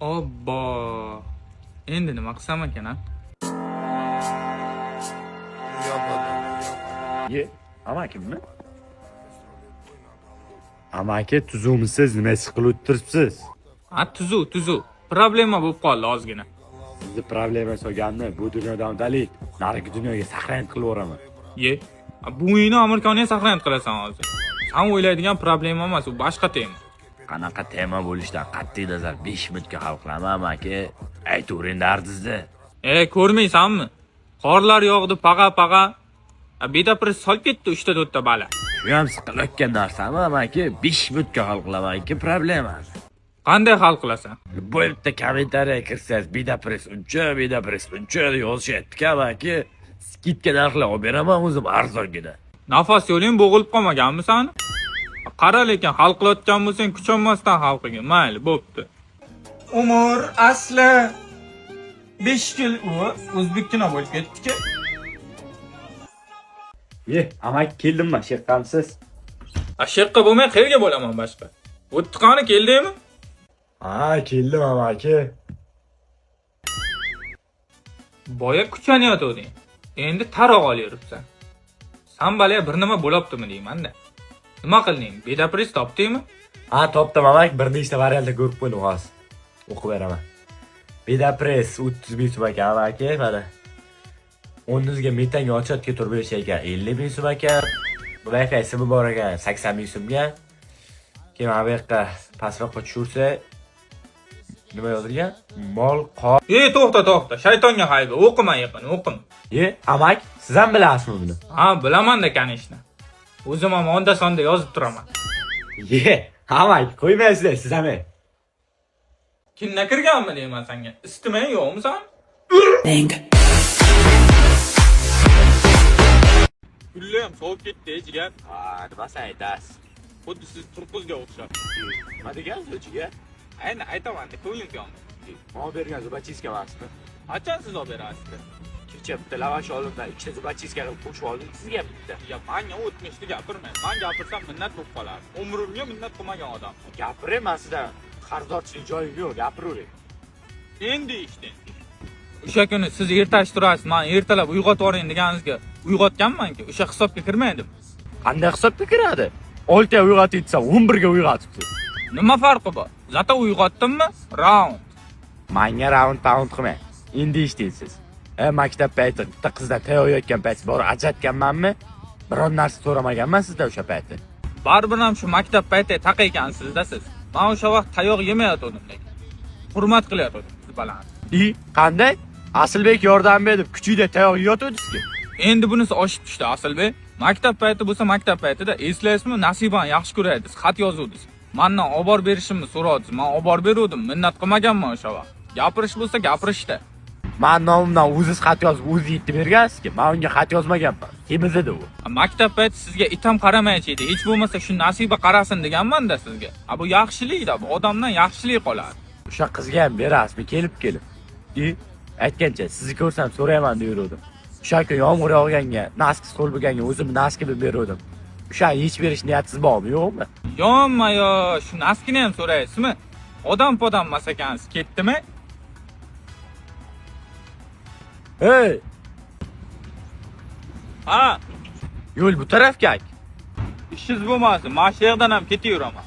Obbo. Endi nima qilsam ekan a? Ye, amakimmi? Amaki tuzuvmisiz, nima ish qilib o'tiribsiz? Ha, tuzuv. Problema bo'lib qoldi ozgina. Sizni problema solganni bu dunyodan udalib, narigi dunyoga saqlanib qilaveraman. Ye. Bu uyni Amerikani saqlanib qilasan hozir. Sen o'ylaydigan problema emas, u boshqa tema. Qanaqa tema bo'lishidan qat'iy nazar 5 minutga hal qilaman amaki. Aytavering dardingizni. Ko'rmaysanmi? Qorlar yog'di, paga. Bedapir solib ketdi 3 ta bala. Shu ham siqilayotgan narsami amaki? 5 minutga hal qilaman, ikki problema. Qanday hal qilasan? Bu yerda kommentariyaga kirsangiz, bedapres uncha yozishyapti amaki. Skidga narxlar olib beraman o'zim arzongina. Nafas yo'ling bo'g'ilib qolmaganmi sen? Qara lekin hal qilayotgan bo'lsang, kuchonmasdan hal qilgin. Mayli, bo'pti. Umr asli 5 yil o'zbekkina bo'lib ketdi-ku. Ye, amaki keldimmi? Sheqqamsiz? Sheqqa bo'lmay qayerga bo'laman boshqa? O'ttiqani keldingmi? Ha, keldim amaki. Boya kuchanyotding. Endi taroq olyapsan. Sen balaya bir nima bo'libdimi deyman-da. Nima qilding? Bedapris topdingmi? Ha, topdim amaki, bir nechta variantda ko'rib qo'ydim hozir. O'qib beraman. Bedapres 30 ming so'm ekan amaki, mana. O'rningizga metanga ochotga turib berish ekan 50 ming so'm ekan. Wi-Fi simi bor ekan 80 ming so'mga. Keyin mana bu yoqqa pastroqqa tushirsa nima yozilgan? Mol qor. To'xta. Shaytonga hayba. O'qima yaqin, o'qima. Ye, amak, siz ham bilasizmi buni? Ha, bilaman-da kanishni. O'zim ham onda-sonda yozib turaman. Ye, amak, qo'ymaysizlar siz ham. Kimga kirganmi deyman senga? Istimay yo'qmi sen? Kulli ham sovib ketdi, jigar. Ha, nima sen aytasiz? Xuddi siz turqizga o'xshab. Nima degansiz o'chiga? Ayni aytaman-da, ko'nglim yo'qmi? Olib bergan zubachiska emasmi? Qachon siz olib berasiz? Kecha bitta lavash oldimdan ikkita zubachiska qilib qo'shib oldim sizga bitta. Ya, menga o'tmishni gapirmang. Men gapirsam minnat bo'lib qolar. Umrimga minnat qilmagan odam. Gapiraman sizdan. Qarzdorchilik joyim yo'q, gapiravering. Endi ishdi. O'sha kuni siz ertash turasiz, men ertalab uyg'otib yuboring deganingizga uyg'otganman-ku. O'sha hisobga kirmaydi. Qanday hisobga kiradi? 6 ga uyg'otib etsam 11 ga uyg'otibsiz. Nima farqi bor? Zato uyg'otdimmi? Round. Menga round qilmang. Endi ishlaysiz. Maktab payti bitta qizdan tayyorlayotgan payti bor ajratganmanmi? Biron narsa so'ramaganman sizdan o'sha payti. Baribir ham shu maktab payti taq ekansizda siz. Men o'sha vaqt tayoq yemayotgandim lekin. Hurmat qilyotgandim siz balani. Qanday? Asilbek yordam berib, kuchingda tayoq yeyotdingizki. Endi bunisi oshib tushdi Asilbek. Maktab payti bo'lsa maktab paytida eslaysizmi, Nasibani yaxshi ko'raysiz, xat yozuvdingiz. Mendan olib borib berishimni so'radingiz. Men olib borib berdim, minnat qilmaganman o'sha vaqt. Gapirish bo'lsa gapirishda. Men nomimdan o'zingiz xat yozib, o'zingiz yetib bergansiz-ki, men unga xat yozmaganman. Semiz edi u. Maktab payti sizga itam qaramaychi edi. Hech bo'lmasa shu Nasiba qarasin deganman-da sizga. Bu yaxshilik-da, bu odamdan yaxshilik qoladi. O'sha qizga ham berasizmi kelib? Aytgancha sizni ko'rsam so'rayman deyirdim. O'sha kun yomg'ir yog'ganga, naskis qo'l bo'lganga o'zim naskini berdim. O'sha hech berish niyatingiz bormi, yo'qmi? Yo'qmi, shu naskini ham so'raysizmi? Odam emas ekansiz, ketdimi? Hey! Ha! Yo'l bu tarafga. Ishingiz bo'lmasin, men shu yerdan ham ketaveraman.